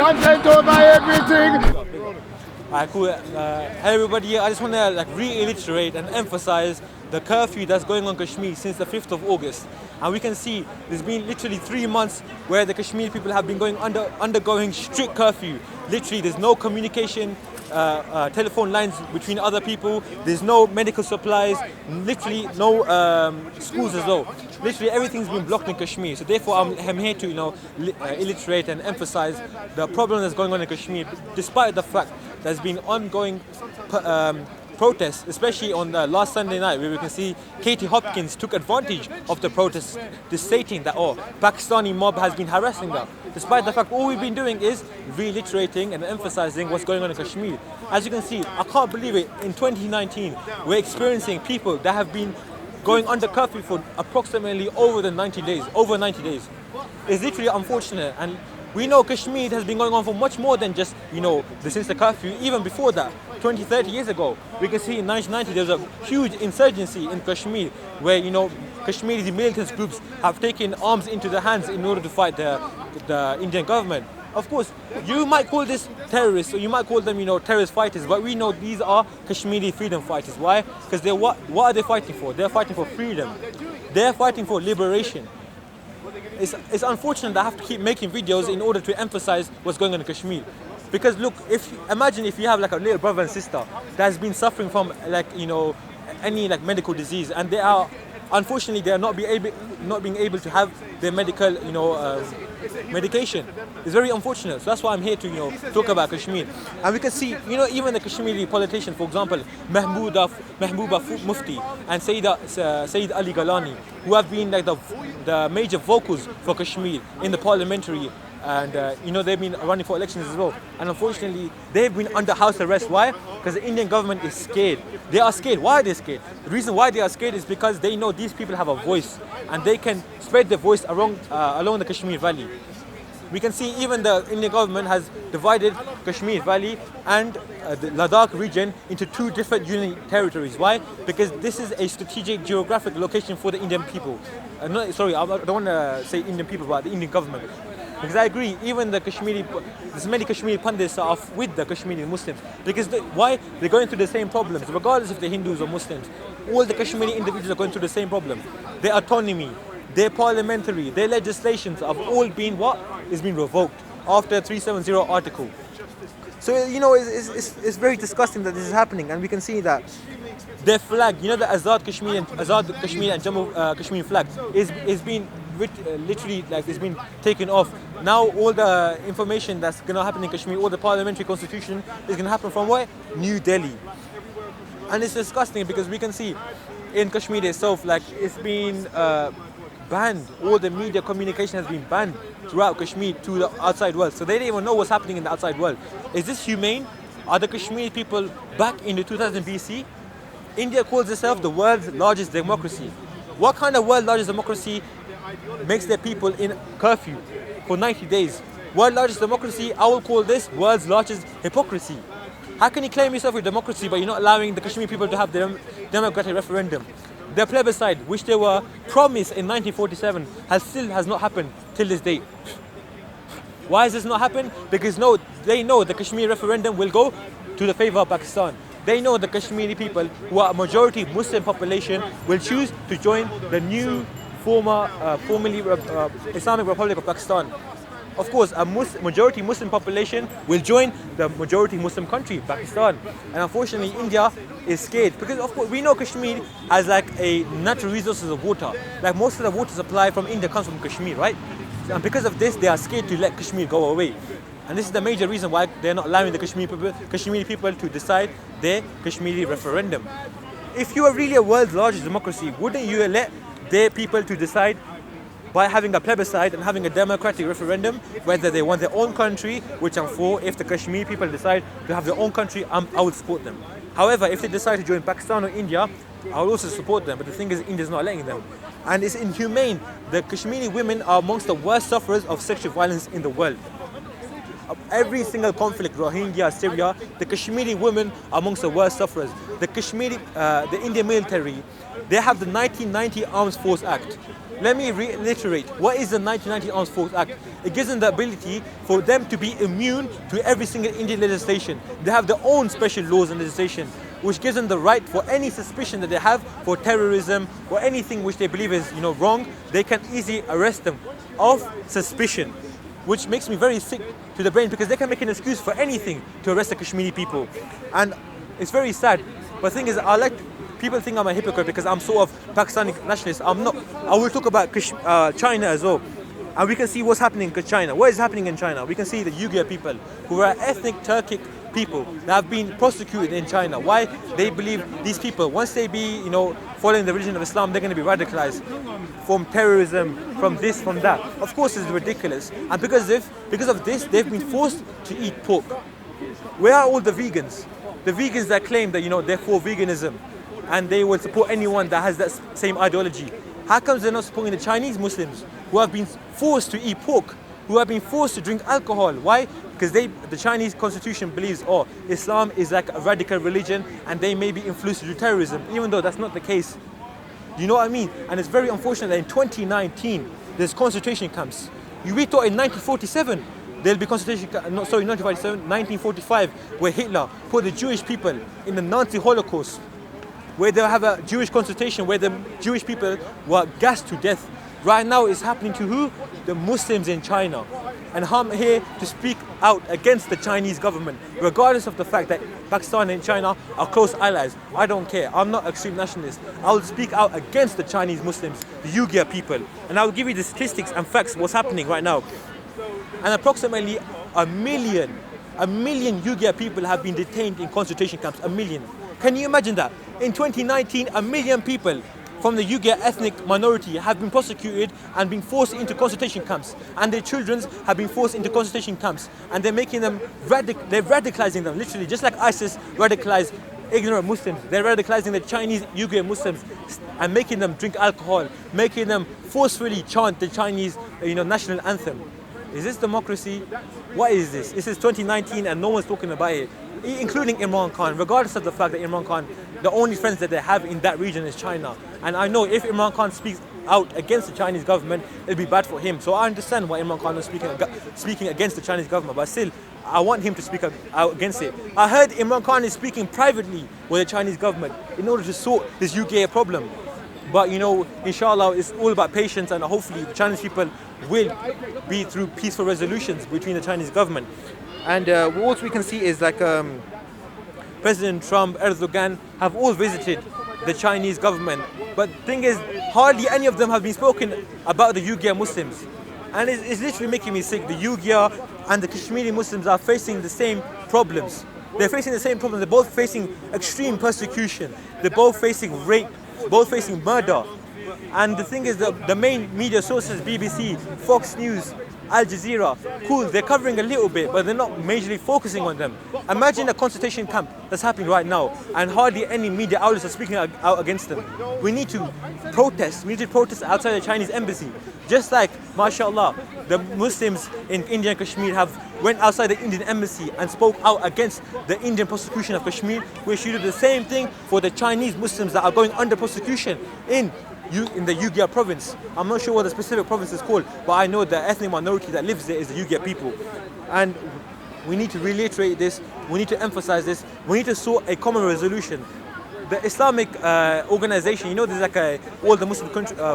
content over everything. Alright, cool. Hey everybody, I just want to reiterate and emphasize the curfew that's going on Kashmir since the 5th of August. And we can see there's been literally 3 months where the Kashmir people have been undergoing strict curfew. Literally, there's no communication, telephone lines between other people, there's no medical supplies, literally no schools as well. Literally everything's been blocked in Kashmir. So therefore I'm here to illustrate and emphasize the problem that's going on in Kashmir, despite the fact there's been ongoing protests, especially on the last Sunday night, where we can see Katie Hopkins took advantage of the protests, stating that Pakistani mob has been harassing her. Despite the fact all we've been doing is reiterating and emphasizing what's going on in Kashmir. As you can see, I can't believe it, in 2019 we're experiencing people that have been going under curfew for approximately over 90 days. It's literally unfortunate, and we know Kashmir has been going on for much more than just, since the curfew. Even before that, 20, 30 years ago, we can see in 1990 there was a huge insurgency in Kashmir where, Kashmiri militant groups have taken arms into their hands in order to fight the Indian government. Of course, you might call this terrorists, or you might call them, terrorist fighters, but we know these are Kashmiri freedom fighters. Why? Because what are they fighting for? They're fighting for freedom. They're fighting for liberation. It's unfortunate that I have to keep making videos in order to emphasize what's going on in Kashmir. Because look, imagine if you have a little brother and sister that's been suffering from any medical disease, and they are unfortunately they are not being able to have their medical medication. It's very unfortunate. So that's why I'm here to talk about Kashmir. And we can see even the Kashmiri politicians, for example, Mehbooba Mufti and Sayyid Ali Galani, who have been the major vocals for Kashmir in the parliamentary, and they've been running for elections as well. And unfortunately, they've been under house arrest. Why? Because the Indian government is scared. They are scared. Why are they scared? The reason why they are scared is because they know these people have a voice, and they can spread their voice along the Kashmir Valley. We can see even the Indian government has divided Kashmir Valley and the Ladakh region into 2 different union territories. Why? Because this is a strategic geographic location for the Indian people. I don't want to say Indian people, but the Indian government. Because I agree, even there's many Kashmiri pundits are with the Kashmiri Muslims. Because why? They're going through the same problems, regardless if they're Hindus or Muslims. All the Kashmiri individuals are going through the same problem. Their autonomy, their parliamentary, their legislations have all been is being revoked after 370 article. So it's very disgusting that this is happening, and we can see that their flag, the Azad Kashmir and Jammu Kashmir flag is being literally it's been taken off. Now all the information that's going to happen in Kashmir, all the parliamentary constitution is going to happen from where? New Delhi. And it's disgusting because we can see in Kashmir itself, it's been banned. All the media communication has been banned throughout Kashmir to the outside world. So they don't even know what's happening in the outside world. Is this humane? Are the Kashmiri people back in the 2000 BC? India calls itself the world's largest democracy. What kind of world's largest democracy makes their people in curfew for 90 days? World's largest democracy, I will call this world's largest hypocrisy. How can you claim yourself a democracy but you're not allowing the Kashmiri people to have their democratic referendum? Their plebiscite, which they were promised in 1947, has not happened till this date. Why has this not happened? Because they know the Kashmir referendum will go to the favor of Pakistan. They know the Kashmiri people, who are a majority Muslim population, will choose to join the new formerly Islamic Republic of Pakistan. Of course, a majority Muslim population will join the majority Muslim country, Pakistan. And unfortunately, India is scared because, of course, we know Kashmir has a natural resources of water. Most of the water supply from India comes from Kashmir, right? And because of this, they are scared to let Kashmir go away. And this is the major reason why they're not allowing the Kashmiri people to decide their Kashmiri referendum. If you are really a world's largest democracy, wouldn't you let their people to decide by having a plebiscite and having a democratic referendum whether they want their own country, which I'm for? If the Kashmiri people decide to have their own country, I would support them. However, if they decide to join Pakistan or India, I will also support them. But the thing is, India's not letting them. And it's inhumane. The Kashmiri women are amongst the worst sufferers of sexual violence in the world. every single conflict, Rohingya, Syria, the Kashmiri women are amongst the worst sufferers. The Indian military, they have the 1990 Armed Force Act. Let me reiterate, what is the 1990 Armed Force Act? It gives them the ability for them to be immune to every single Indian legislation. They have their own special laws and legislation, which gives them the right for any suspicion that they have for terrorism or anything which they believe is wrong, they can easily arrest them of suspicion, which makes me very sick to the brain because they can make an excuse for anything to arrest the Kashmiri people. And it's very sad. But the thing is, people think I'm a hypocrite because I'm sort of Pakistani nationalist. I'm not. I will talk about China as well. And we can see what's happening in China. What is happening in China? We can see the Uyghur people, who are ethnic Turkic people that have been prosecuted in China. Why? They believe these people, once they be, following the religion of Islam, they're going to be radicalized from terrorism, from this, from that. Of course, it's ridiculous. And because of this, they've been forced to eat pork. Where are all the vegans? The vegans that claim that, they're for veganism and they will support anyone that has that same ideology. How comes they're not supporting the Chinese Muslims who have been forced to eat pork, who have been forced to drink alcohol? Why? Because the Chinese constitution believes, Islam is like a radical religion and they may be influenced to do terrorism, even though that's not the case. You know what I mean? And it's very unfortunate that in 2019, there's concentration camps. We thought in 1947, there'll be concentration camps, 1945, where Hitler put the Jewish people in the Nazi Holocaust, where they'll have a Jewish concentration where the Jewish people were gassed to death. Right now it's happening to who? The Muslims in China. And I'm here to speak out against the Chinese government, regardless of the fact that Pakistan and China are close allies. I don't care. I'm not extreme nationalist. I will speak out against the Chinese Muslims, the Uyghur people. And I will give you the statistics and facts what's happening right now. And approximately a million Uyghur people have been detained in concentration camps. A million. Can you imagine that? In 2019, a million people from the Uyghur ethnic minority have been prosecuted and been forced into concentration camps, and their children have been forced into concentration camps, and they're making them they're radicalizing them, literally, just like ISIS radicalized ignorant Muslims. They're radicalizing the Chinese Uyghur Muslims and making them drink alcohol, making them forcefully chant the Chinese national anthem. Is this democracy? What is this? This is 2019 and no one's talking about it, including Imran Khan, regardless of the fact that Imran Khan, the only friends that they have in that region is China. And I know if Imran Khan speaks out against the Chinese government, it'll be bad for him. So I understand why Imran Khan is speaking against the Chinese government, but still, I want him to speak out against it. I heard Imran Khan is speaking privately with the Chinese government in order to sort this UK problem. But inshallah, it's all about patience, and hopefully the Chinese people will be through peaceful resolutions between the Chinese government. And what we can see is like President Trump, Erdogan have all visited the Chinese government. But the thing is, hardly any of them have been spoken about the Uyghur Muslims. And it's literally making me sick. The Uyghur and the Kashmiri Muslims are facing the same problems. They're facing the same problems. They're both facing extreme persecution. They're both facing rape, both facing murder. And the thing is, the main media sources, BBC, Fox News, Al Jazeera, cool, they're covering a little bit, but they're not majorly focusing on them. Imagine a concentration camp that's happening right now, and hardly any media outlets are speaking out against them. We need to protest. We need to protest outside the Chinese embassy. Just like, mashallah, the Muslims in India and Kashmir have went outside the Indian embassy and spoke out against the Indian prosecution of Kashmir. We should do the same thing for the Chinese Muslims that are going under prosecution in the Uyghur province. I'm not sure what the specific province is called, but I know the ethnic minority that lives there is the Uyghur people. And we need to reiterate this, we need to emphasize this, we need to sort a common resolution. The Islamic organization, there's like all the Muslim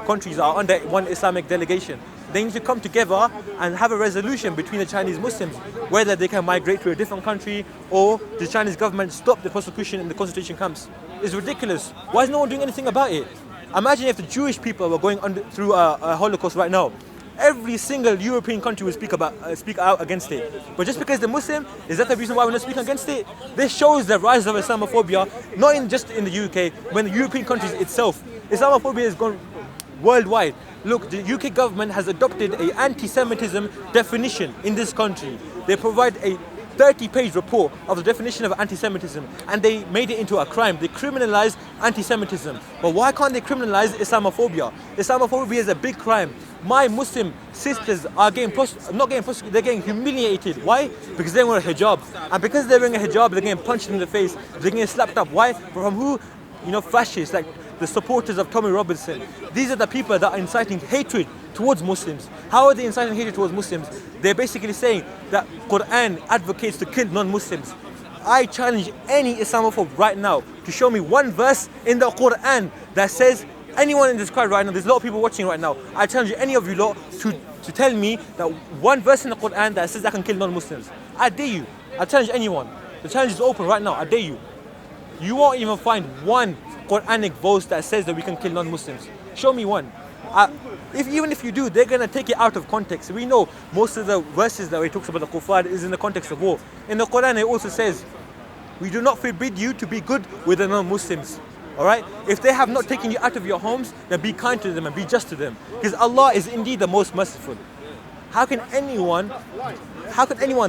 countries are under one Islamic delegation. They need to come together and have a resolution between the Chinese Muslims, whether they can migrate to a different country or the Chinese government stop the persecution in the concentration camps. It's ridiculous. Why is no one doing anything about it? Imagine if the Jewish people were going through a Holocaust right now. Every single European country will speak out against it. But just because they're Muslim, is that the reason why we're not speaking against it? This shows the rise of Islamophobia, not just in the UK, but in the European countries itself. Islamophobia has gone worldwide. Look, the UK government has adopted an anti-Semitism definition in this country. They provide a 30-page report of the definition of anti-Semitism, and they made it into a crime. They criminalized anti-Semitism. But why can't they criminalize Islamophobia? Islamophobia is a big crime. My Muslim sisters are not getting prosecuted, they're getting humiliated. Why? Because they're wearing a hijab. And because they're wearing a hijab, they're getting punched in the face, they're getting slapped up. Why? From who? Fascists, like the supporters of Tommy Robinson. These are the people that are inciting hatred towards Muslims. How are they inciting hatred towards Muslims? They're basically saying that Quran advocates to kill non-Muslims. I challenge any Islamophobe right now to show me one verse in the Quran that says, anyone in this crowd right now, there's a lot of people watching right now, I challenge any of you lot to tell me that one verse in the Quran that says I can kill non-Muslims. I dare you. I challenge anyone. The challenge is open right now. I dare you. You won't even find one Quranic verse that says that we can kill non-Muslims. Show me one. Even if you do, they're going to take it out of context. We know most of the verses that he talks about the kuffar is in the context of war. In the Quran, it also says, we do not forbid you to be good with the non-Muslims. Alright? If they have not taken you out of your homes, then be kind to them and be just to them. Because Allah is indeed the most merciful. How can anyone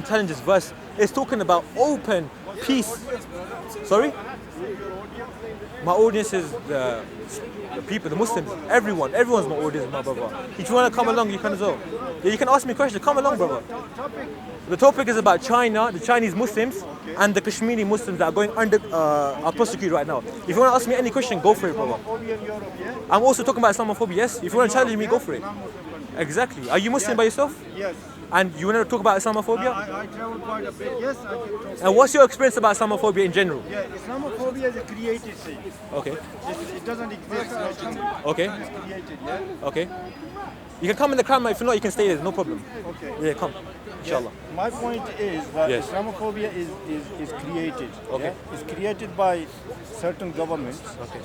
challenge this verse? It's talking about open peace. Sorry? My audience is the people, the Muslims, everyone's my audience, my brother. If you want to come along, you can as well. Yeah, you can ask me questions, come along, brother. The topic is about China, the Chinese Muslims, and the Kashmiri Muslims that are going are prosecuted right now. If you want to ask me any question, go for it, brother. I'm also talking about Islamophobia, yes? If you want to challenge me, go for it. Exactly. Are you Muslim by yourself? Yes. And you want to talk about Islamophobia? I travel quite a bit, yes. And what's your experience about Islamophobia in general? Yeah, Islamophobia is a created thing. Okay. It doesn't exist naturally. Okay. It's created, yeah? Okay. You can come in the camera, if not, you can stay there, no problem. Okay. Yeah, come. Inshallah. My point is that Yes. Islamophobia is created. Okay. Yeah? It's created by certain governments. Okay.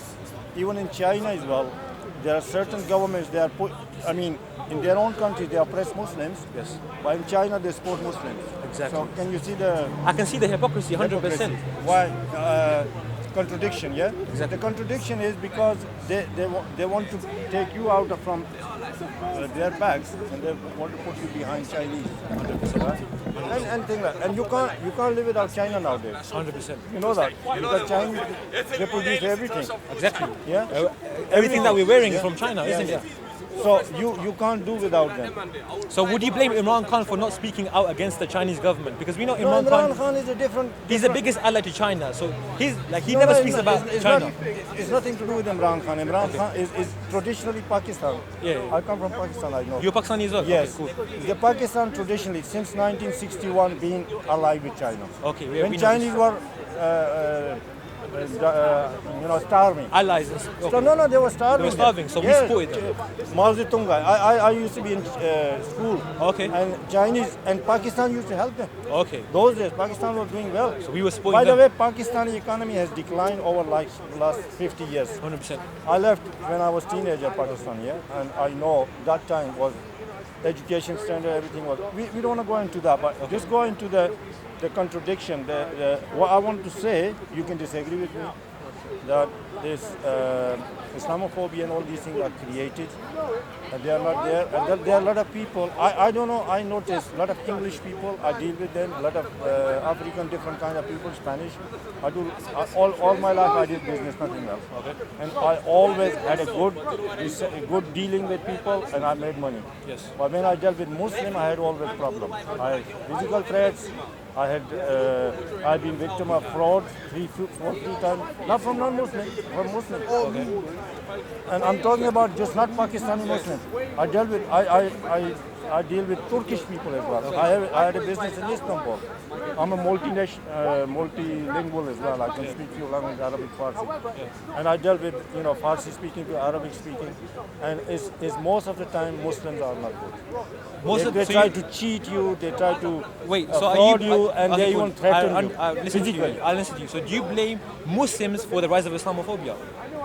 Even in China as well, there are certain governments, in their own country they oppress Muslims. Yes. But in China they support Muslims. Exactly. So can you see the I can see the hypocrisy, 100%. hypocrisy? Why? Contradiction, yeah? Exactly. The contradiction is because they want to take you out from their backs and they want to put you behind Chinese. 100%. Right? And things like that. And you can't live without China nowadays. 100%. You know that. Because Chinese, they produce everything. Exactly. Yeah? Everything that we're wearing is Yeah. from China, isn't it? So you can't do without them. So would you blame Imran Khan for not speaking out against the Chinese government? Because we know No, Imran Khan, Khan is a different. he's the biggest ally to China. So he No, never no, speaks it's about not- it's China. It's nothing to do with Imran Khan. Imran Khan is traditionally Pakistan. Yeah. I come from Pakistan, I know. You're Pakistani as well? Yes. Okay, cool. The Pakistan traditionally, since 1961, been allied with China. Okay, we When know Chinese this. were, starving. Allies. So Okay. no, they were starving. They were starving, so we supported them. Mao Zedong, I used to be in school. Okay. And Chinese and Pakistan used to help them. Okay. Those days, Pakistan was doing well. So we were supporting By the them. way, Pakistani economy has declined over like last 50 years. 100%. I left when I was teenager Pakistan, yeah, and I know that time was education standard, everything was. We don't want to go into that, but just go into the contradiction. What I want to say, you can disagree with me, that this Islamophobia and all these things are created, and they are not there. And there are a lot of people. I don't know. I noticed a lot of English people. I deal with them. A lot of African, different kind of people, Spanish. I do all my life. I did business, nothing else. Okay. And I always had a good dealing with people, and I made money. Yes. But when I dealt with Muslim, I had always problems. I had physical threats. I've been victim of fraud three times. Not from non-Muslim, from Muslim. Okay. And I'm talking about just not Pakistani Muslims. I deal with Turkish people as well. I had a business in Istanbul. I'm a multilingual as well. I can speak few languages, Arabic, Farsi. And I dealt with Farsi speaking to Arabic speaking. And it's most of the time Muslims are not good. They try to cheat you. They try to fraud you, and they even threaten you physically. I'll listen to you. So do you blame Muslims for the rise of Islamophobia?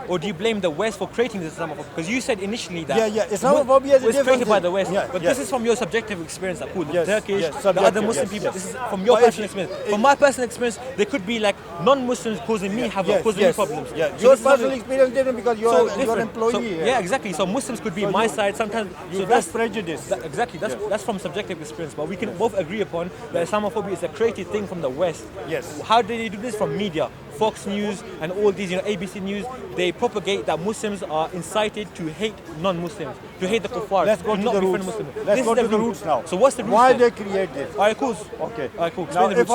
or do you blame the West for creating this Islamophobia? Because you said initially that Islamophobia is a was different created by thing. the West, but this is from your subjective experience. Like, cool, the Turkish, the other Muslim people. This is from your personal experience. From my personal experience, there could be like non-Muslims causing me havoc, causing me problems. Yeah, So your this is not personal experience different because you're an employee. So, yeah, exactly. So Muslims could be my side sometimes. So that's prejudice. Exactly. That's from subjective experience. But we can both agree upon that Islamophobia is a created thing from the West. Yes. How did they do this? From media, Fox News, and all these, ABC News. They propagate that Muslims are incited to hate non-Muslims, to hate the kuffar. Let's go to the roots. Let's go to the roots now. So what's the roots? Why then? they create this? All right, cool. Okay. All right, cool. Now, Explain the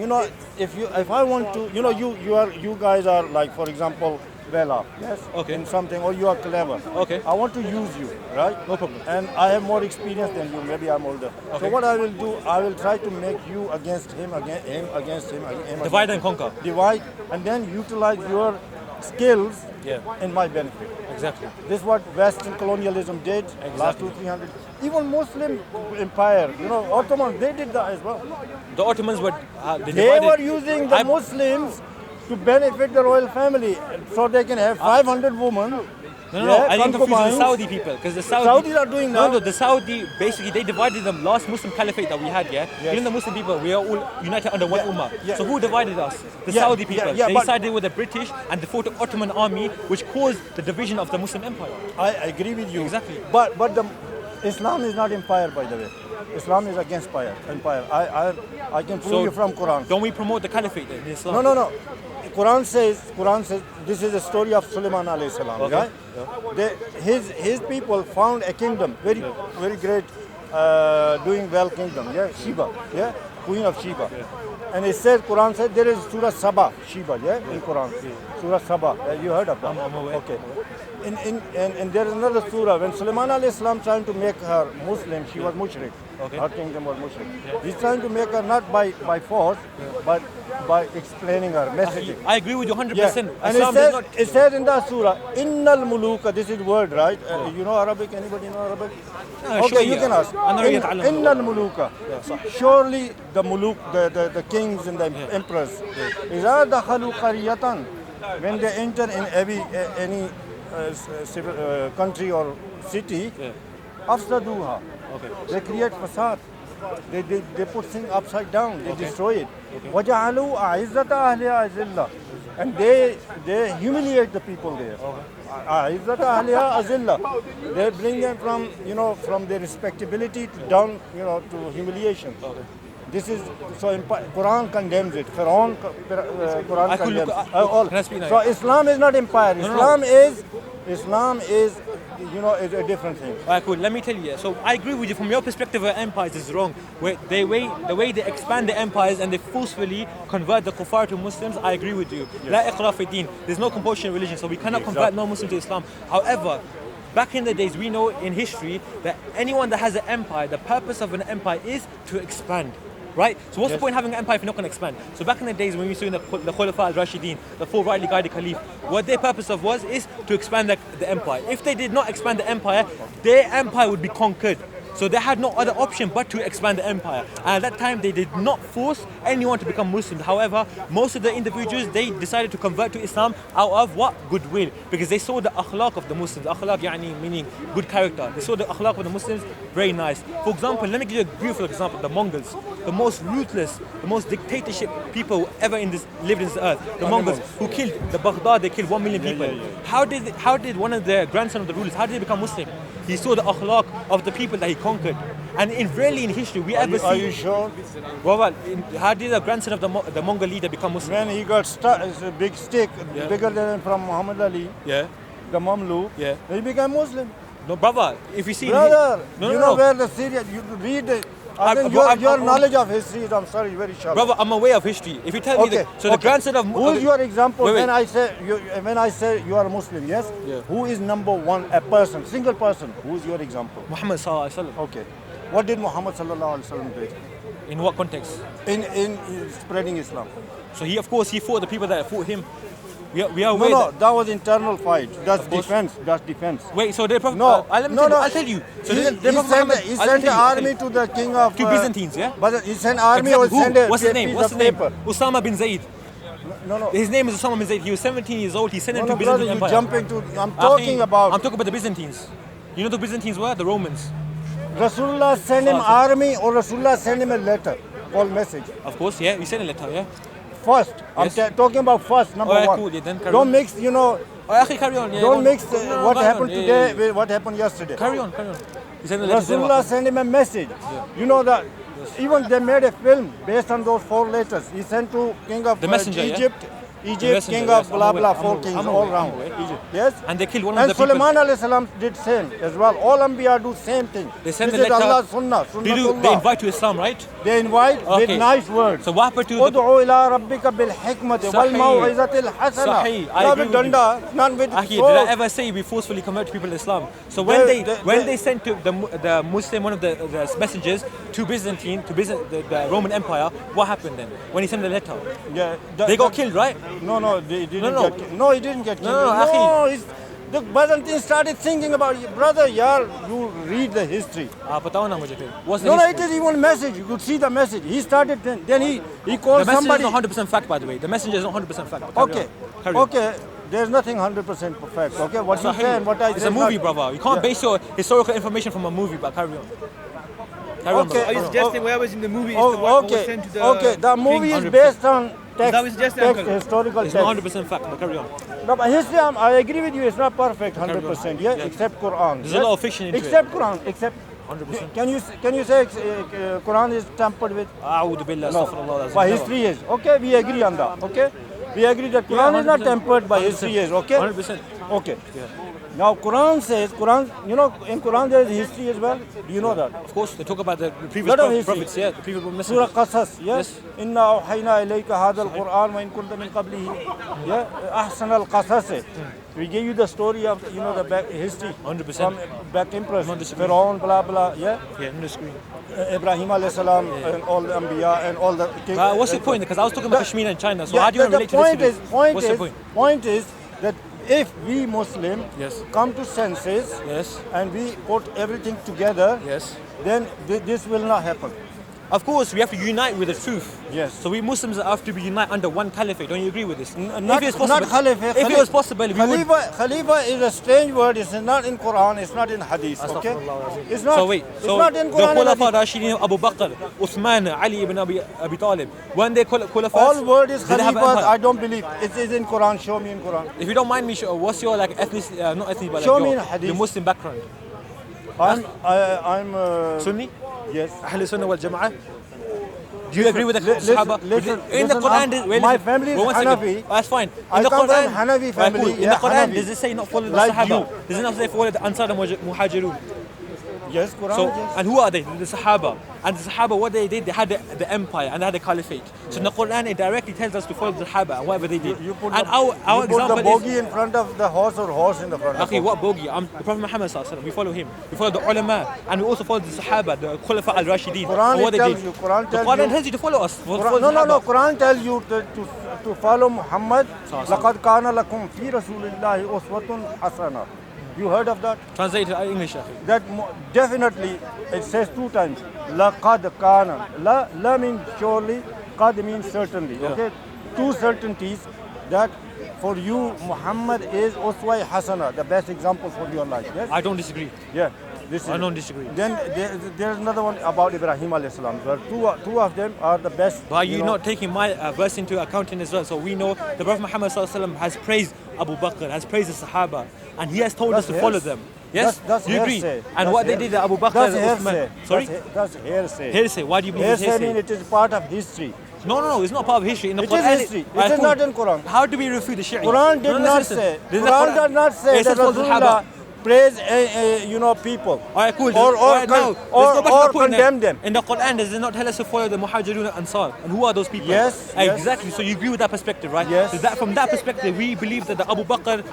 roots. if I want to, you guys are like, for example, well off, yes, Okay. in something, or you are clever. Okay. I want to use you, right? No problem. And I have more experience than you. Maybe I'm older. Okay. So what I will do, I will try to make you against him, against him. Divide and conquer. Divide, and then utilize your skills Yeah. in my benefit. Exactly. This is what Western colonialism did last 200-300. Even Muslim empire, Ottomans, they did that as well. The Ottomans were They divided. were using the Muslims to benefit the royal family, so they can have 500 women. No, I didn't confuse with the concubines. Saudi people because the Saudis are doing No, now. the Saudi basically they divided the last Muslim caliphate that we had. Yeah, Yes. even the Muslim people, we are all united under one ummah. Yeah. So who divided us? The Yeah, Saudi people. yeah, They but- sided with the British and they fought the Ottoman army, which caused the division of the Muslim empire. I agree with you. Exactly. But Islam is not empire, by the way. Islam is against empire. I can prove you from Quran. Don't we promote the caliphate in Islam? No. Quran says this is a story of Sulaiman alayhi salam. Okay. Right? His people found a kingdom, very great, doing well kingdom. Yeah, Sheba. Yeah, Queen of Sheba. And Quran said there is Surah Saba, Sheba. Yeah, in Quran. Surah Saba. You heard of that? I'm aware. Okay. And there is another surah when Sulaiman alayhi salam trying to make her Muslim, she was mushrik. Okay. Her kingdom was mushrik. He's trying to make her not by force, but by explaining her messaging. I agree with you 100%. Yeah. And Islam does not. it says in the surah, Innal muluka, this is word, right? You know Arabic? Anybody know Arabic? Okay, you can ask. Innal muluka. Surely the muluk, the kings and the emperors, إذا دخلوا قرية, when they enter in any country or city, afsaduha. Okay. They create fasad. They put things upside down. They destroy it. وَجَعَلُوا أَعِزَّةَ أَهْلِهَا أَذِلَّةً. And they humiliate the people there. أَعِزَّةَ أَهْلِهَا أَذِلَّةً. They bring them from their respectability to down, to humiliation. This is so. Quran condemns it. Quran condemns all. Can I speak now? So Islam is not empire. Islam is a different thing. Alright, cool. Let me tell you. So I agree with you. From your perspective, empires is wrong. The way they expand the empires and they forcefully convert the kuffar to Muslims, I agree with you. La iqra fi din. There's no compulsion in religion, so we cannot convert non-Muslims to Islam. However, back in the days, we know in history that anyone that has an empire, the purpose of an empire is to expand. Right? So what's the point of having an empire if you're not going to expand? So back in the days when we saw the Khulafa al-Rashidin, the four rightly guided caliph, what their purpose is to expand the empire. If they did not expand the empire, their empire would be conquered. So they had no other option but to expand the empire. And at that time, they did not force anyone to become Muslims. However, most of the individuals, they decided to convert to Islam out of what? Goodwill. Because they saw the akhlaq of the Muslims. Akhlaq meaning good character. They saw the akhlaq of the Muslims very nice. For example, let me give you a beautiful example. The Mongols. The most ruthless, the most dictatorship people ever lived in this earth. The Mongols who killed the Baghdad, they killed 1 million people. How did one of the grandsons of the rulers, how did he become Muslim? He saw the akhlaq of the people that he conquered. And rarely in history we ever see. Are you sure? Well, how did the grandson of the Mongol leader become Muslim? When he got stuck, it's a big stick, bigger than from Muhammad Ali, Yeah. the Mamluk, Yeah. he became Muslim. No, brother, if you see... Brother, No. where the Syria, you read it. Your knowledge of history is, I'm sorry, very shallow. Brother, I'm aware of history. If you tell me that... So the grandson of... Who is your example Wait. when I say you are a Muslim, yes? Yeah. Who is number one, a person, single person? Who is your example? Muhammad sallallahu alaihi wasallam. Okay. What did Muhammad sallallahu alaihi wasallam do? In what context? In spreading Islam. So he fought the people that fought him. We are aware No, that was internal fight. That's course. defense. Wait, so they Prophet... No, I'll tell you. So he I'll sent the tell army you. to the king of... To Byzantines, yeah? But he sent army Exactly. or sent a What's his piece name? of paper. Osama bin Zaid. No. His name is Osama bin Zayd. He was 17 years old. He sent into brother, Byzantine you Empire. jump into. I'm talking about the Byzantines. You know the Byzantines were? The Romans. Rasulullah sent him army or Rasulullah sent him a letter or message. Of course, yeah. He sent a letter, yeah. First, Yes. I'm talking about first, number one. Cool, yeah, then carry Don't on. mix, Carry on. Yeah, don't mix No, what carry happened on. today with what happened yesterday. Carry on. He sent a letter. Rasulullah sent him a message. You know that even they made a film based on those 4 letters. He sent to King of The messenger, yeah? Egypt, messenger, King yes, of blah I'm blah, aware, 4 I'm kings aware, all I'm around aware. Egypt. Yes. And they killed one of And the people. Sulaiman alayhi salam did same as well. All Anbiya do same thing. They send this the is letter. Allah's sunnah. They invite to Islam, right? They invite Okay. with nice words. So what happened to the... ادعو إلى ربك بالحكمة والموعظة الحسنة. Sahih, I Not agree with with you. danda, not with Akhi, sword. did I ever say we forcefully convert people to Islam? So when they sent to the Muslim, one of the messengers to Byzantine, the Roman Empire, what happened then? When he sent the letter? Yeah, They got killed, right? No, they didn't No. get killed. No, he didn't get killed. No, Akhi. The Byzantines started thinking about you. Brother, you read the history. बताओ ना मुझे फिर. What's the No, it history? is even message. You could see the message. He started then he The called messenger somebody. is not 100% fact, by the way. The messenger is not 100% fact. Carry Okay, on. Carry on. okay. There's nothing 100% perfect. Okay, what you Sahih. say and what I say. It's a is movie, not- brother. You can't Yeah. base your historical information from a movie, but carry on. Carry on, Okay. brother. Are you suggesting whatever's in the movie is the Oh, what was okay. sent to the Okay, the movie is 100%. based on that what you text, suggesting, text Uncle? historical It's not text. 100% fact, but carry on. No, but history, I agree with you. It's not perfect, 100%. Yeah, except Quran. There's yes? a lot of fiction into except Quran. Except 100%. Can you say Quran is tampered with? A'udhu billah, No. astaghfirullah, that's But never. history is. Okay, we agree on that. Okay, we agree that Quran is not 100%. tempered, but history is. Okay. 100%. Okay. Now Quran says in Quran there is history as well. Do you know that? Of course, they talk about the previous Lot of history. prophets, yeah, the previous Surah messengers. Qasas, yes. Inna awhayna ilayka hadha al-Quran wa in kunta min qablihi. Yeah, ahsan al-qasas. We gave you the story of the back history 100%. from back emperors, Not disagree. Pharaoh, blah blah. Yeah, Yeah, no screen. Ibrahim alayhi salam and all the Anbiya and all the. What's the point? Because I was talking about Kashmir and China, so Yeah, how do you the relate to this? point today? is, What's the point? point is that if we Muslim Yes. come to senses Yes. and we put everything together, Yes. then this will not happen. Of course, we have to unite with the truth. Yes. So we Muslims have to be united under one caliphate. Don't you agree with this? Not, if it's possible, not Khalifa. if it was possible, we would. Khalifa is a strange word. It's not in Quran. It's not in Hadith. Okay. It's not. So wait, It's so not in the Quran. and Khulafa Hadith. Rashidin, Abu Bakr, Uthman, Ali ibn Abi Talib, when they Khulafas, All word is did they have Khalifa. empire? I don't believe it is in Quran. Show me in Quran. If you don't mind me, what's your ethnic, not ethnic, but Show me your, in Hadith. your Muslim background? I'm Sunni? yes. Ahl Sunnah wal Jama'ah? Do you agree with the Sahaba? listen, in the Quran, my family is one second. Hanafi. That's fine. I In the come Quran, from Hanafi family, Right, cool. In yeah, the Quran, Hanafi. does it say not follow the Like Sahaba? you. Does it not say follow the Ansar and Muhajirun? Yes, Quran. So, yes. and who are they? The Sahaba. And the Sahaba, what they did, they had the empire and they had the caliphate. So in the Quran, it directly tells us to follow the Sahaba and whatever they did. You put and the, our you put example the bogey is. in front of the horse or horse in the front of Okay, the what bogey? The Prophet Muhammad sallallahu alaihi wasallam, we follow him. We follow the ulama, and we also follow the Sahaba, the Khulafa al-Rashidin. Quran and what they tells did. you, Quran The tells Quran you- tells you to follow us. Follow Quran, the no. Sahaba. Quran tells you to follow Muhammad. Sallallahu لَقَدْ كَانَ لَكُمْ فِي رَسُولِ اللَّهِ أُسْوَةٌ حَسَنَةٌ. You heard of that? Translate to English, akhi. That definitely it says 2 times. لَقَدْ كَانَ. La means surely, qad means certainly. Yeah. Okay, 2 certainties that for you Muhammad is uswa hasana, the best example for your life. Yes. I don't disagree. Yeah. This is I it. don't disagree. Then there's another one about Ibrahim alayhi salam. Where two of them are the best. But are you know. not taking my verse into account as well? So we know the Prophet Muhammad sallallahu alaihi wasallam has praised Abu Bakr, has praised the Sahaba, and he has told us That's to follow hearsay. them. Yes, That's do you agree? hearsay. And That's what they hearsay. did, Abu Bakr That's and Uthman. hearsay. Sorry, That's hearsay. hearsay. Why do you believe it's Hearsay means hearsay? it is part of history. No, it's not part of history. In the It Quran, is history. It Alright, is cool. not in Quran. How do we refute the Shia? Quran did not say. Quran does not say that Rasulullah praise people. Alright, cool. Or Alright, now, let's go back to or the point condemn now. them. In the Quran, does it not tell us to follow the Muhajirun and Ansar? And who are those people? Yes, yes. Exactly. So you agree with that perspective, right? Yes. So from that perspective, we believe that the Abu Bakr,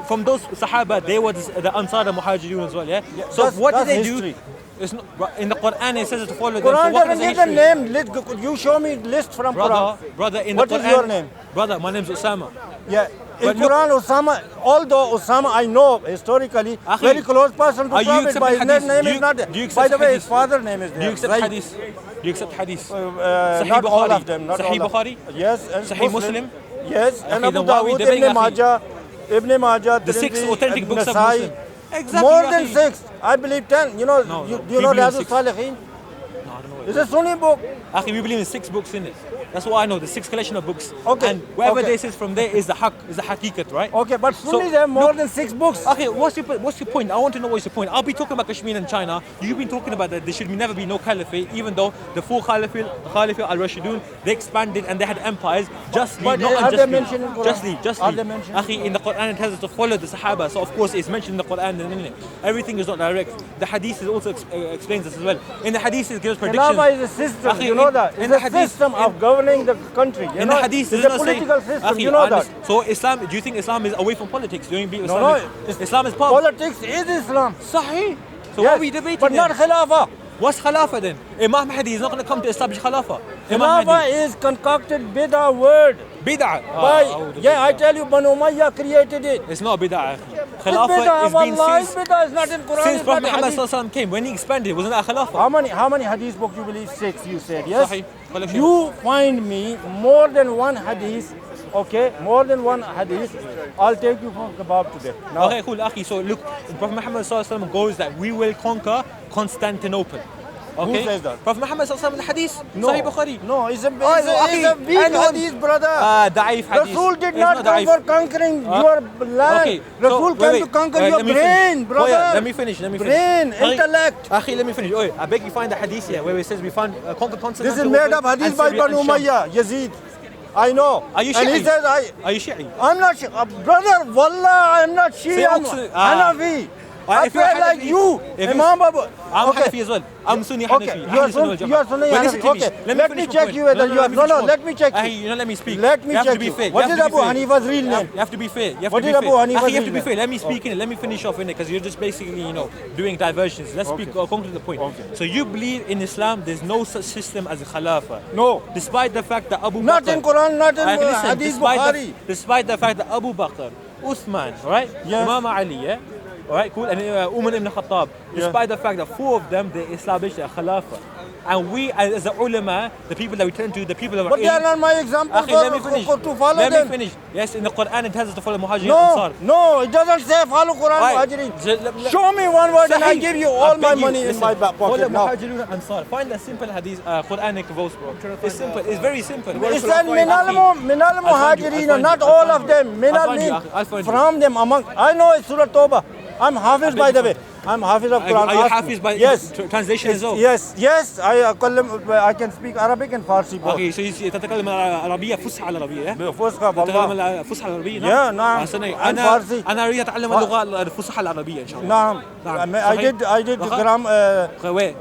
from those Sahaba, they were the Ansar and Muhajirun as well, yeah? So that's- what did that's they history. do? It's not, in the Quran, it says to follow them. Quran So what doesn't is the give a history? name. You show me list from Quran. Brother, in What the is Quran. your name? Brother, my name's Osama. Yeah. But In look- Quran, Osama, although Osama I know historically, Akhi, very close person to are you Prophet, accepting but his hadith? name Do is you- not there. do you accept By the way, hadith? his father's name is there. Do you accept right? hadith? Do you accept hadith? Not all of them. Not Sahih all of Bukhari? Yes. And Sahih Muslim? Yes, and Okay, Abu then why are we Dawud, debating, Ibn Majah, The 6 Tirmidhi, authentic books of Nasai. Muslim. Exactly. More than 6. I believe 10. You know, No, you we know believe Riyadh 6. Salihin? No, I don't know what It's a Sunni book. Akhi, we believe in 6 books in it. That's what I know, the 6 collection of books. Okay, And whatever okay. they says from there is the haq, is the haqiqat, right? Okay, but So, Sunnis have more look- than 6 books. Okay, what's your point? I want to know what's your point. I'll be talking about Kashmir and China. You've been talking about that there should never be no caliphate, even though the full caliphate al-Rashidun, they expanded and they had empires justly, But not are they unjustly. mentioned in Quran? Justly. Are they mentioned? Akhi, in the Quran it tells us to follow the Sahaba, so of course it's mentioned in the Quran, and in it. Everything is not direct. The Hadith also explains this as well. In the Hadith it gives predictions. Khilafah is a system, Akhi, you know that. in It's the a Hadith- system of governing the country. You in know, the hadith, it's does a not say, political system, Akhi, you know I that. understand. So Islam, do you think Islam is away from politics? Do you believe No, Islam, no, Islam is part of politics is Islam. Sahih. So Yes, what are we debating but not then? Khilafah. What's Khilafah then? Imam Mahdi is not going to come to establish Khilafah. Imam Khilafah Mahdi. is concocted bid'ah word. Bid'ah. I tell you, Banu Umayyah created it. It's not bid'ah. Akhi. It's Khilafah bid'ah, is being wallahi, since, bid'ah is not in Quran. since it's Prophet not in Muhammad hadith. Sallallahu Alaihi Wasallam came. When he expanded, wasn't that a Khilafah? How many hadith books you believe? 6, you said, yes? Sahih. Collection. You find me more than one hadith, okay? More than one hadith. I'll take you for kebab today. Now, Okay, cool, Akhi. So look, Prophet Muhammad Sallallahu Alaihi Wasallam goes that we will conquer Constantinople. Okay? says that? Prophet Muhammad Sallallahu Alaihi Wasallam in the hadith. no, Sahih Bukhari. no, it's a Akhi, weak anyone- hadith, brother. Da'if hadith. Rasul did It's not come da'if. for conquering your land. Okay, Rasul came to conquer your let me brain, finish. brother. Oh, yeah, let me finish. Brain, Akhi, intellect. Akhi, let me finish. Oh, I beg you find the hadith here where it says we found conquer Constantinople. This is made up hadith and by Syria Banu and Sham. Umayyah, Yazid. I know. Are you And he Shi'i? says, Are you Shi'i? I'm not brother, wallah, I'm not Say Shia, I'm Oxford- Hanafi. I if you're feel like Hanafi- you, if Imam Babu. I'm Okay. Hanafi as well. I'm Sunni Okay, Hanafi. you are Ahlul Sunnah wal Sunni Jama'ah. Hanafi. Listen to me. Okay, Let let finish me my check point. you whether you are. let me No, finish no, my let point. me check Ahi, you. let me speak. Let me You have to check be you. fair. What You is have to Abu be fair. Hanifa's real name? You have to be fair. You have What to be is Abu fair. Hanifa's Akhi, you have to be real fair. Let me name? speak in it. Let me finish off in it because you're just basically, doing diversions. Let's speak, come to the point. Okay. So you believe in Islam there's no such system as a Khilafah? No. Despite the fact that Abu Bakr... Not in Quran, not in Listen, Hadith despite Bukhari. despite the fact that Abu Bakr, Uthman, right? Yes. Imam Ali, yeah? Alright, cool. And Umar ibn Khattab. Despite the fact that 4 of them, they established a Khilafah. And we, as the ulama, the people that we turn to, the people that But they are not my example Akhi, let me finish. to follow Let them. me finish. Yes, in the Quran it tells us to follow Muhajirin and No, Ansar. no, it doesn't say follow Quran Alright, Muhajirin. Show me one word and I Sahih. give you I all beg my you, money in listen, my back follow pocket now. Muhajirin and Ansar. Find a simple hadith, Quranic verse, bro. It's simple. It's very simple. It said minal I'll find you, muhajirin, not I'll all find of you. them. Minal I'll find you, means I'll find you. from them among. I know it's Surah Tawbah. I'm Hafiz by the way. I'm Hafiz of Quran. Are you Ask me. Hafiz by Yes. translation as well? Yes. I can speak Arabic and Farsi both. Okay, so تتكلم العربية فصحى العربية. بفصحى تتكلم والله. الفصحى العربية. Yeah, نعم. أنا فارسي. أنا أريد أتعلم اللغة الفصحى العربية إن شاء الله. نعم. I did grammar. وين؟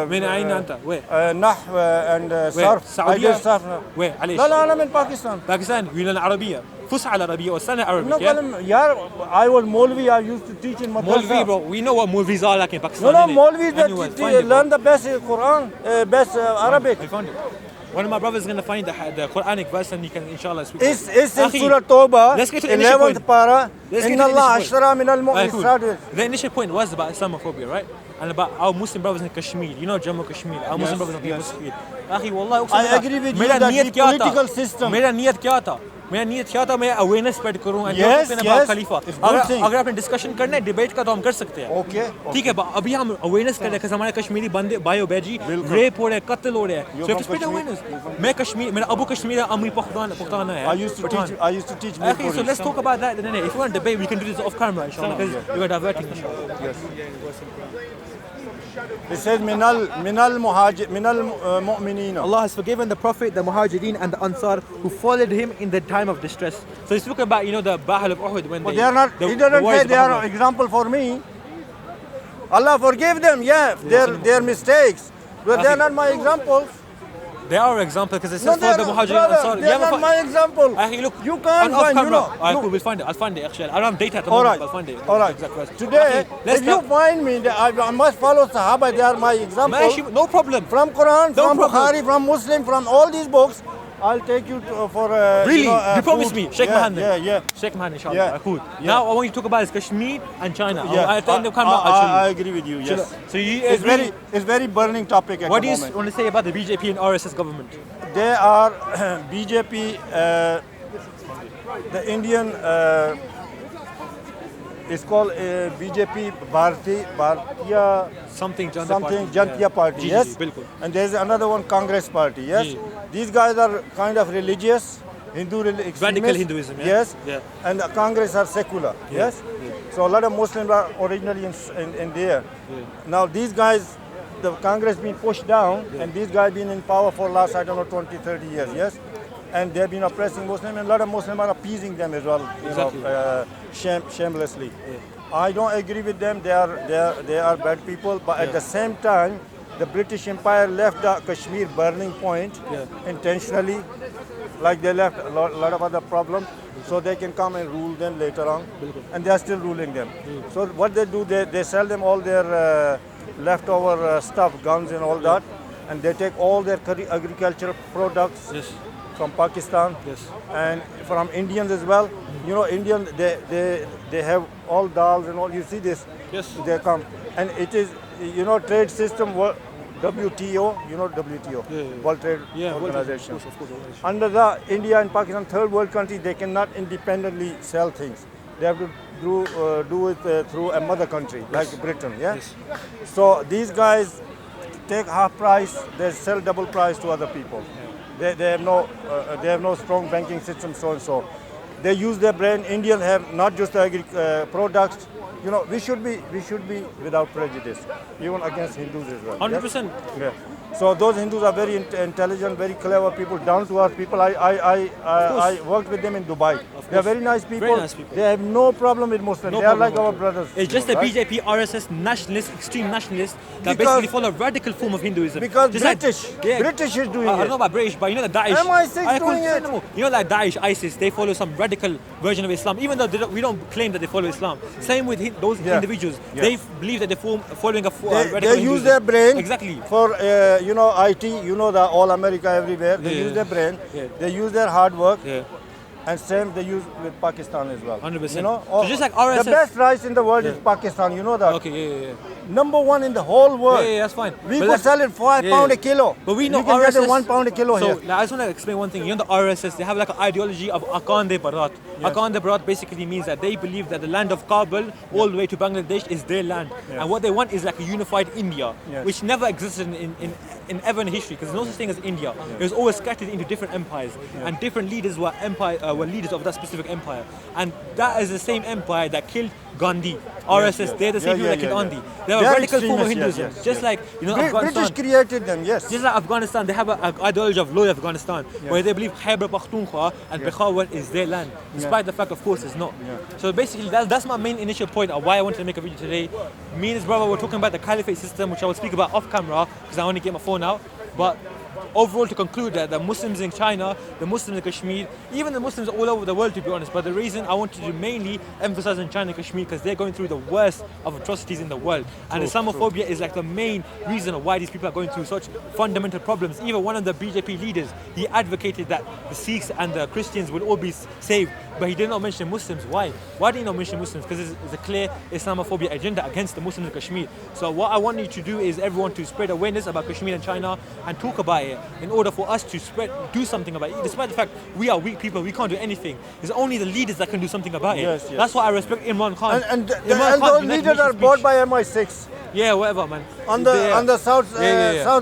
من أين أنت؟ وين؟ نحو and وين؟ صرف. I السعودية؟ did صرف. وين؟ عليش؟ لا أنا من باكستان. باكستان يقولون العربية فصحى العربية والسنة No, Arabic. yeah, I was Molvi. I used to teach in Molvi, madrasa. bro. We know what Molvis are like in Pakistan. No, innit? Molvis that Anyway, find it, bro. learn the best Quran, best Arabic. I found it. One of my brothers is going to find the Quranic verse and he can inshallah speak. It's in Akhi, Surah Tawbah, let's get to the initial 11th point. para. Let's get Inna to the Allah initial ashra min Alright, al-mu'min. cool. The initial point was about Islamophobia, right? And about our Muslim brothers in Kashmir. You know Jammu Kashmir. Our Muslim brothers in Kashmir. Akhi, wallah, I agree with you मेरा that नियत the क्या था? political system. मेरा नियत क्या था? मेरा नियत क्या था? मैं awareness spread करूँ and Yes, talking yes. about Khalifa. It's good thing. अगर आपने discussion करना है debate का तो हम कर सकते हैं. Okay. ठीक है, अभी हम awareness कर रहे हैं कि हमारे कश्मीरी बंदे बायो बेजी रेप हो रहे हैं, कत्ल हो रहे हैं. So we have to spread awareness. मैं कश्मीर, मेरा अबू कश्मीर है, अम्मी पुख्ताना है. I used to teach Okay, so let's talk about that. If you want to debate, we can do this off camera, inshallah, because we are diverting. Inshallah. It says minal mu'minina. Allah has forgiven the Prophet, the Muhajirin and the Ansar who followed him in the time of distress. So he's talking about, the Battle of Uhud when But they are not. He doesn't say they are example for me. Allah forgive them. Yeah, their mistakes, but they are not my examples. They are example because it No, says they for are the not, Muhajirin and brother. Ansar. They are not my example. Akhi, look, You can't off find. camera. You know. Cool, we'll find it. I'll find it actually. I don't have data at the All moment, right. but I'll find it. All right. Exact verse. Today, Akhi, let's if you find me, I must follow Sahaba. They are my example. Mashi, no problem. From Quran, No from problem. Bukhari, from Muslim, from all these books, I'll take you for. Really? You promise food. me? Shake my hand then. Yeah. Shake my hand, inshallah. Yeah. Cool. Yeah. Now I want you to talk about is Kashmir and China. Yeah. At the end of camera, I'll show you. I agree with you. Yes. So you It's agree? very burning topic at What the do you moment. want to say about the BJP and RSS government? They are BJP. the Indian, it's called BJP Bharatiya Something Janatiya Party, Ji, yes? bilkul. And there's another one, Congress Party, yes? Ji. These guys are kind of religious, extremists. Radical Hinduism, yeah? Yes. Yeah. And the Congress are secular, yes? So a lot of Muslims are originally in there. Now these guys, the Congress been pushed down, and these guys been in power for last, I don't know, 20, 30 years, yes? And they've been oppressing Muslims, and a lot of Muslims are appeasing them as well, shamelessly. I don't agree with them. They are bad people, but at the same time, the British Empire left the Kashmir burning point intentionally, like they left a lot of other problems, so they can come and rule them later on, and they are still ruling them. So what they do, they sell them all their leftover stuff, guns and all that, and they take all their agricultural products from Pakistan and from Indians as well. You know, Indian, they have all dals and all. You see this? Yes. They come, and it is, you know, trade system. WTO, you know WTO, World Trade Organization. Of course. Under the India and Pakistan, third world country, they cannot independently sell things. They have to do it through a mother country like Britain. Yes. So these guys take half price, they sell double price to other people. They have no strong banking system, so and so. They use their brain. Indians have not just the products. You know, we should be without prejudice, even against Hindus as well. 100%. Yeah. So those Hindus are very intelligent, very clever people, down to earth people. I worked with them in Dubai. They are very nice people. Very nice people. They have no problem with Muslims. No they are problem like our brothers. It's just the right? BJP, RSS nationalists, extreme nationalists that Because- basically follow a radical form of Hinduism. Because Just British is doing I don't it. know about British, but you know the Daesh. MI6 doing it. You know like Daesh, ISIS, they follow some radical version of Islam, even though we don't claim that they follow Islam. Same with those individuals. Yeah. They believe that they're following a radical They use Hinduism. their brain Exactly. for you know, IT, you know, the all America everywhere. They use their brain. They use their hard work. And same they use with Pakistan as well. 100%. You know, So just like RSS. the best rice in the world is Pakistan. You know that. Okay, Number one in the whole world. Yeah, that's fine. We But could that's- sell it £5 a kilo. But we know you can RSS. get it £1 a kilo so, here. like, I just want to explain one thing. You know, the RSS, they have like an ideology of Akan de Bharat. Akan de Bharat basically means that they believe that the land of Kabul all the way to Bangladesh is their land. And what they want is like a unified India, which never existed in ever in history, because there's no such thing as India. It was always scattered into different empires, and different leaders were leaders of that specific empire. And that is the same empire that killed Gandhi. RSS, they're the same people that killed Gandhi. They're a They're radical form of extremists, Hinduism. Just like, you know, British Afghanistan. created them, yes. Just like Afghanistan, they have an ideology of loyal Afghanistan, where they believe Khyber Pakhtunkhwa and Peshawar is their land, despite the fact, of course, it's not. So basically, that's my main initial point of why I wanted to make a video today. Me and his brother were talking about the caliphate system, which I will speak about off camera, because I only get my phone out. But overall, to conclude that the Muslims in China, the Muslims in Kashmir, even the Muslims all over the world, to be honest, but the reason I wanted to mainly emphasize in China and Kashmir, because they're going through the worst of atrocities in the world. And Islamophobia is like the main reason of why these people are going through such fundamental problems. Even one of the BJP leaders, he advocated that the Sikhs and the Christians will all be saved, but he did not mention Muslims. Why? Why did he not mention Muslims? Because it's a clear Islamophobia agenda against the Muslims in Kashmir. So what I want you to do is everyone to spread awareness about Kashmir and China and talk about it in order for us to do something about it. Despite the fact we are weak people, we can't do anything. It's only the leaders that can do something about it. Yes. That's why I respect Imran Khan. And Imran Khan, those United leaders Nations are speech. bought by MI6 Yeah, whatever, man. on the south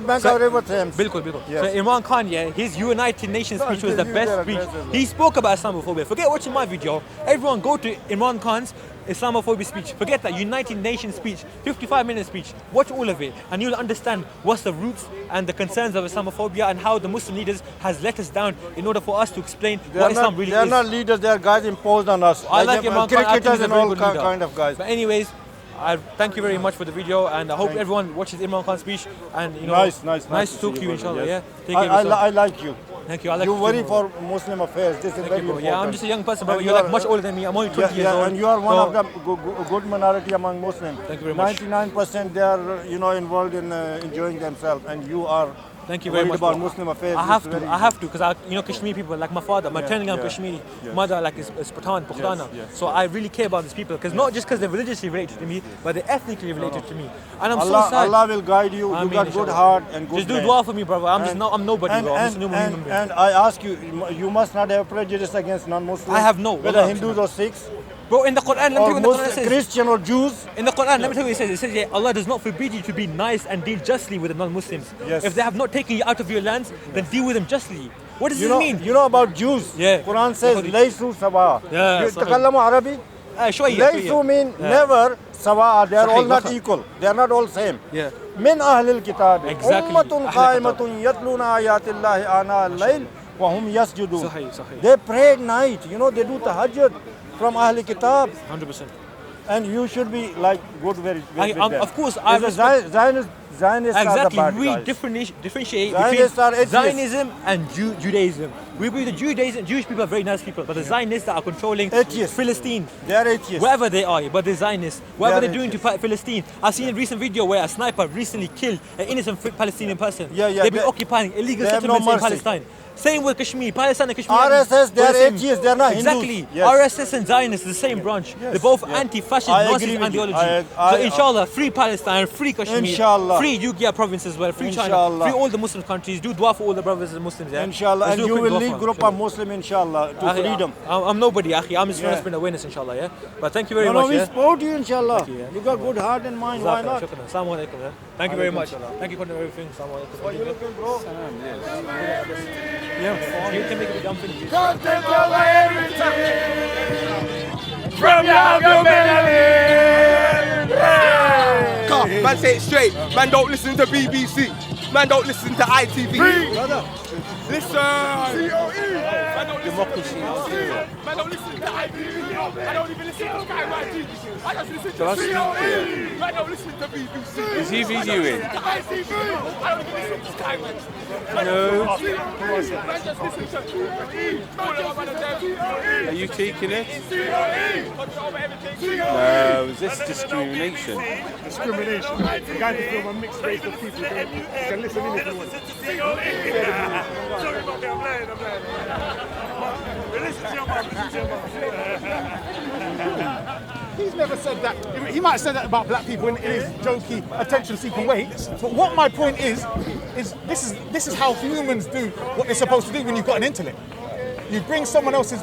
bank of River Thames. Bilkul. Yes. So Imran Khan, his United Nations speech was the you best get speech. aggressive, man. He spoke about Islamophobia. Forget watching my video. Everyone go to Imran Khan's Islamophobia speech. Forget that United Nations speech, 55-minute speech. Watch all of it, and you'll understand what's the roots and the concerns of Islamophobia and how the Muslim leaders has let us down in order for us to explain what Islam really They are is. not leaders, they are guys imposed on us. I like Imran Khan. I think cricketers he's a and very all good leader. kind of guys. But anyways, I thank you very much for the video, and I hope everyone watches Imran Khan's speech. And you know, Nice to talk to you, inshallah. yes. Yeah, take care of yourself. I like you. Thank you. I like You you worry too. for Muslim affairs. This is Thank very you, bro. important. Yeah, I'm just a young person, bro. And You're you like are- much older than me. I'm only 20 years old. And you are one So- of the good minority among Muslims. Thank you very much. 99% they are involved in enjoying themselves, and you are Thank you very worried much. about bro. Muslim affairs. I it's have to. very I have to, because Kashmiri people, like my father, my maternal yeah, Kashmiri yes. mother, like is Pakhtana. yes. So I really care about these people, because not just because they're religiously related to me, but they're ethnically related to me. And I'm Allah, so sad. Allah will guide you. I You mean, got good inshallah. heart and good Just do brain. dua for me, brother. I'm And- nobody, bro. I'm just a normal human being. and I ask you, you must not have prejudice against non-Muslims. I have no. Whether Allah, Hindus or Sikhs Bro, in the Quran, let me tell you or what the Quran Muslim, says. Christian or Jews. In the Quran, let me tell you what it says. It says, yeah, Allah does not forbid you to be nice and deal justly with the non-Muslims. Yes. If they have not taken you out of your lands, then deal with them justly. What does You this know, mean? you know about Jews. Yeah. Quran says, Yeah. "Laysu sawa." Yeah, You Sahih. تكلموا عربي. شوية. Laysu mean never sawa. They are all Sahih, not Sahih. equal. They are not all same. Yeah. من أهل الكتاب Exactly. أمة أهل قائمة يتلون آيات الله آناء الليل وهم يسجدون. Sahih. They pray at night. You know, they do tahajjud from Ahl Kitab. 100%. And you should be like good with them. Of course, I Because respect. Zionists are the Exactly, bad we guys. differentiate Zionists are between atheists. Zionism and Judaism. We believe the Jewish people are very nice people, but the Zionists that are controlling Atheists. Philistine, They are atheists. wherever they are, but they're Zionists. Whatever They are they're doing to Palestine. I've seen a recent video where a sniper recently killed an innocent Palestinian person. Yeah, They've been they- occupying illegal they have no settlements in mercy. Palestine. Same with Kashmir, Palestine and Kashmir. RSS, they are Both same- atheists, they are not Hindus. Exactly. Yes. RSS and Zionists, the same branch. Yes, They're both yes. anti-fascist, I agree Marxist with you. ideology. I- So inshallah, free Palestine, free Kashmir, Inshallah. free Uyghur province as well, free China, Inshallah. free all the Muslim countries. Do dua for all the brothers and Muslims. Yeah? Inshallah. Let's And do a you quick will dua lead for group them, of Muslim, inshallah, to Akhi, freedom. I'm nobody, Akhi. I'm just trying to Yeah. spread awareness, inshallah. Yeah. But thank you very No, much. no, we Yeah. support you, inshallah. you, yeah. You got good heart and mind, why not? Shukran. Assalamu alaikum. Yeah. Thank you very much. Alaikum Thank you for everything. Assalamu alaikum. What you looking, bro? You can make it a dumb thing. Can't take over everything from your government. God, man, say it straight. Man, don't listen to BBC. Man, don't listen to ITV. Listen. Man, don't Democracy in Nigeria. Man, don't listen to ITV. I don't even listen to Sky TV. I just listen to Can I speak COE. Man, don't listen to BBC. Is he videoing? To ITV. I don't even listen to Sky No. Man, just listen to COE. Are you taking it? Control everything. No, is this discrimination? Discrimination. The guy can film a mixed race of people. You can listen in if you want. Sorry about me, I'm lying. Listen to your mum. He's never said that. He might have said that about black people in his jokey, attention-seeking way. But what my point is this is how humans do what they're supposed to do when you've got an intellect. You bring someone else's